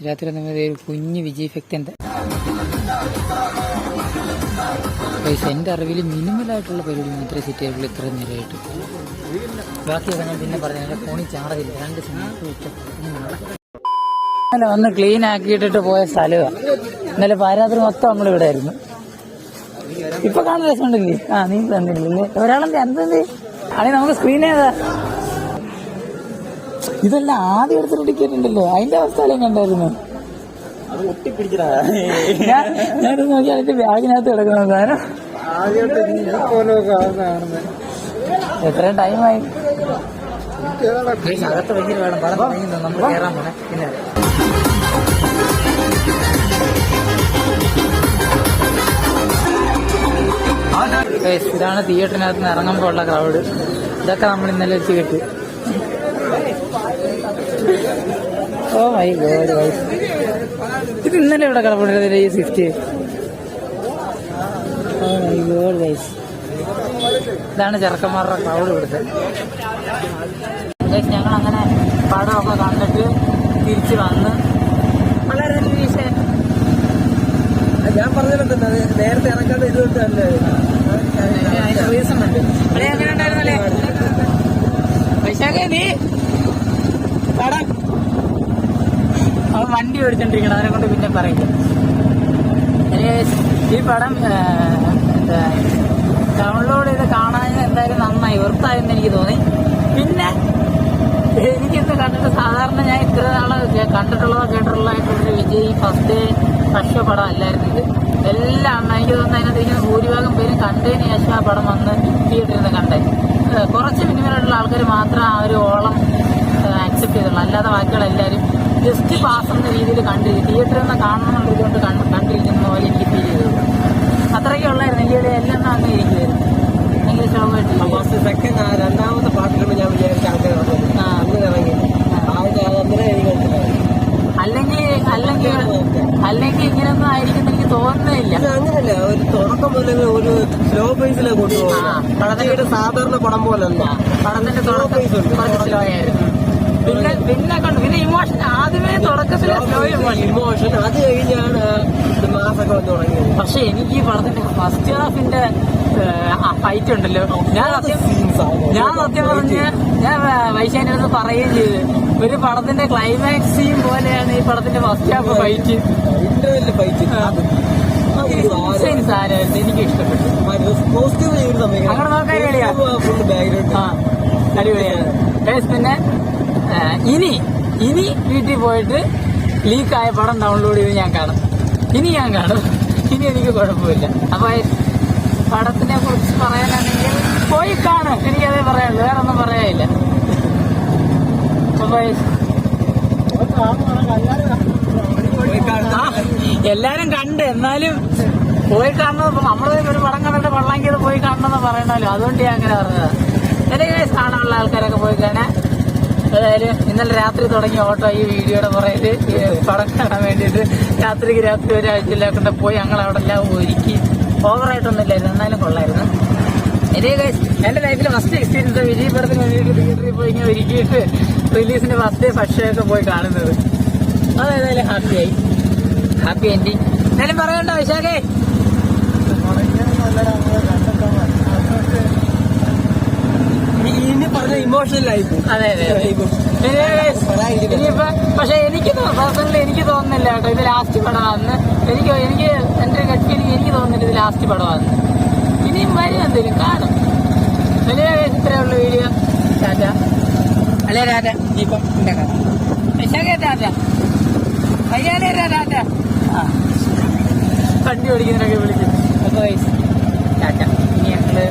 രാത്രി ഒരു കുഞ്ഞ് വിജയ് ഫെക്ടൻ്റെ എന്റെ അറിവിൽ മിനിമലായിട്ടുള്ള പരിപാടി മാത്രമേ സെറ്റ് ആയിട്ടുള്ളൂ ഇത്ര നേരമായിട്ട്. ബാക്കിയൊക്കെ ഞാൻ പിന്നെ പറഞ്ഞ ഫോണിൽ ചാർജില്ല. 2 സിനിമ അല്ല ഒന്ന് ക്ലീൻ ആക്കിയിട്ടിട്ട് പോയ സ്ഥലമാണ്. ഇന്നലെ പാരാത്രി മൊത്തം നമ്മളിവിടെ ആയിരുന്നു. ഇപ്പൊ കാണാൻ രസമുണ്ടല്ലേ? നീ തന്നില്ലേ ഒരാളെന്താ എന്തെന്ത് ആണെങ്കിൽ നമുക്ക് സ്ക്രീൻ ചെയ്താ ഇതെല്ലാം ആദ്യം എടുത്തിട്ട് ടിക്കറ്റ് ഉണ്ടല്ലോ, അതിന്റെ അവസ്ഥ കണ്ടായിരുന്നു. ഞാനത് നോക്കി അതിന്റെ ബാഗിനകത്ത് കിടക്കുന്ന സാധനം എത്രയും ടൈമായി. അകത്ത് ഭയങ്കര വേണം പടം തുടങ്ങുന്നത്. നമ്മൾ കയറാൻ പോണേ. പിന്നെ ഇതാണ് തിയേറ്ററിനകത്ത് നിന്ന് ഇറങ്ങുമ്പോൾ ഉള്ള ക്രൗഡ്. ഇതൊക്കെ നമ്മൾ ഇന്നലെ വെച്ച് കിട്ടി. ഓ മൈ ഗോഡ് ഗൈസ്, ഇത് ഇന്നലെ ഇവിടെ കിടപ്പുണ്ട് ഈ Swift. Oh my God guys, ഇതാണ് ചെറുക്കന്മാരുടെ ക്രൗഡ് ഇവിടുത്തെ. ഞങ്ങൾ അങ്ങനെ പടമൊക്കെ കണ്ടിട്ട് തിരിച്ച് വന്ന് വളരെ ഞാൻ പറഞ്ഞിട്ടുണ്ട് നേരത്തെ ഇറക്കാതെ ഇതുകൊണ്ട് തന്നെ അതിന്റെ റീസൺ ഉണ്ട്. എങ്ങനെ ഉണ്ടായിരുന്നല്ലേ വൈശാഖേ നീ പടം അവൻ വണ്ടി ഓടിച്ചോണ്ടിരിക്കണം, അതിനെ കൊണ്ട് പിന്നെ പറയില്ല. ഈ പടം ഡൗൺലോഡ് ചെയ്ത് കാണാൻ എന്തായാലും നന്നായി വെറുത്തായെന്ന് എനിക്ക് തോന്നി. പിന്നെ എനിക്കിത് കണ്ടിട്ട് സാധാരണ ഞാൻ ഇത്ര നാളെ കണ്ടിട്ടുള്ളതോ കേട്ടിട്ടുള്ളതായിട്ടുള്ളൊരു വിജയ് ഫസ്റ്റ് പടം അല്ലായിരുന്നു ഇത്. എല്ലാം എനിക്ക് തോന്നുന്നു അതിനകത്ത് ഭൂരിഭാഗം പേരും കണ്ടതിന് ശേഷം ആ പടം വന്ന് തിയേറ്ററിൽ നിന്ന് കണ്ടേ. കുറച്ച് മിനിമലായിട്ടുള്ള ആൾക്കാർ മാത്രം ആ ഒരു ഓളം അക്സെപ്റ്റ് ചെയ്തുള്ളൂ. അല്ലാതെ ബാക്കികളെല്ലാവരും ജസ്റ്റ് പാസ് എന്ന രീതിയിൽ കണ്ടിരിക്കും. തിയേറ്ററിൽ നിന്ന് കാണണമെന്നുള്ള ഇതുകൊണ്ട് കണ്ടിരിക്കുന്ന പോലെ എനിക്ക് ഫീൽ ചെയ്തു. അത്രയ്ക്ക് ഉള്ളായിരുന്നു. ഇന്ത്യയുടെ എല്ലാം അങ്ങനെ ഇരിക്കുമായിരുന്നു. ഭയങ്കര ശോഭമായിട്ട് രണ്ടാമത്തെ പാട്ടിലുമ്പോൾ ഞാൻ വിചാരിച്ച ആൾക്കാർ അല്ലെങ്കിൽ ഇങ്ങനെയൊന്നും ആയിരിക്കും എനിക്ക് തോന്നുന്നില്ല. അങ്ങനെയല്ല, ഒരു തുടക്കം പോലെ ഒരു സ്ലോ ബേസിലെ കൊണ്ടുപോകും. പടത്തിന്റെ സാധാരണ പടം പോലല്ല. പടത്തിന്റെ തുടക്കം കുറച്ച് സ്ലോ ആയിരുന്നു. പിന്നെ കണ്ടു. പിന്നെ ഇമോഷൻ ആദ്യമേ തുടക്കത്തിലെ സ്ലോ ഇമോഷൻ, അത് കഴിഞ്ഞാണ് മാസൊക്കെ വന്ന് തുടങ്ങിയത്. പക്ഷെ എനിക്ക് ഈ പടത്തിന്റെ ഫസ്റ്റ് ഹാഫിന്റെ ഫൈറ്റ് ഉണ്ടല്ലോ, ഞാൻ സത്യം പറഞ്ഞ് ഞാൻ വൈശാഖിന്റെ അടുത്ത് പറയുകയും ചെയ്ത് ഒരു പടത്തിന്റെ ക്ലൈമാക്സ് സീൻ പോലെയാണ് ഈ പടത്തിന്റെ ഫസ്റ്റ് ഹാഫ് ഫൈറ്റ്. സാരമായിട്ട് എനിക്ക് ഇഷ്ടപ്പെട്ടു. അങ്ങനെ നോക്കാൻ അടിപൊളിയാണ്. പിന്നെ ഇനി വീട്ടിൽ പോയിട്ട് ലീക്കായ പടം ഡൗൺലോഡ് ചെയ്ത് ഞാൻ കാണും. ഇനി എനിക്ക് കുഴപ്പമില്ല. അപ്പൊ പടത്തിനെ കുറിച്ച് പറയാനാണെങ്കിൽ പോയി കാണും. എനിക്കതേ പറയാനുള്ളൂ, വേറെ ഒന്നും പറയാനില്ല. എല്ലാരും കണ്ട്, എന്നാലും പോയി കാണുന്നത് നമ്മള് ഒരു പടം കണ്ടിട്ട് കൊള്ളാങ്കിയത് പോയി കാണണമെന്ന് പറയണല്ലോ, അതുകൊണ്ട് ഞാൻ അങ്ങനെ പറഞ്ഞത്. എനിക്ക് കാണാനുള്ള ആൾക്കാരൊക്കെ പോയി കാണാൻ. ഏതായാലും ഇന്നലെ രാത്രി തുടങ്ങിയ ഓട്ടോ ഈ വീഡിയോയുടെ പുറകില് പടം കാണാൻ വേണ്ടിയിട്ട് രാത്രി ഒരാഴ്ചയിലാക്കൊണ്ട് പോയി ഞങ്ങൾ അവിടെ എല്ലാം ഒരുക്കി. ഓവറായിട്ടൊന്നുമില്ലായിരുന്നു, എന്നാലും കൊള്ളായിരുന്നു. എന്റെ ലൈഫിലെ ഫസ്റ്റ് എക്സ്പീരിയൻസ് വിജയ് പടത്തിന് വേണ്ടിയിട്ട് തിയേറ്ററിൽ പോയി ഇങ്ങനെ ഒരുക്കിയിട്ട് റിലീസിന് ഫസ്റ്റ് ഒക്കെ പോയി കാണുന്നത്. അതേതായാലും ഹാപ്പി എൻഡിങ്. എന്നാലും പറയണ്ടോ വിശാഖേ? ഇനി പറഞ്ഞ ഇമോഷണലായി. അതെ. ഇനിയിപ്പോ പക്ഷെ പേഴ്സണലി എനിക്ക് തോന്നുന്നില്ല കേട്ടോ ഇത് ലാസ്റ്റ് പടമാണെന്ന്. എനിക്ക് എന്റെ ഗട്ടിയിൽ എനിക്ക് തോന്നുന്നില്ല ഇത് ലാസ്റ്റ് പടമാണെന്ന്. ഇനിയും വരും എന്തെങ്കിലും കാണും. ഇത്രേ ഉള്ള വീഡിയോ. ടാറ്റ. അല്ലേ ടാറ്റ. ഇപ്പം വിശാഖേ ടാറ്റ. വയ്യാനേ ടാറ്റ. വണ്ടി ഓടിക്കുന്നതിനൊക്കെ വിളിക്കും. അപ്പൊ ടാറ്റ. ഇനി ഞങ്ങള്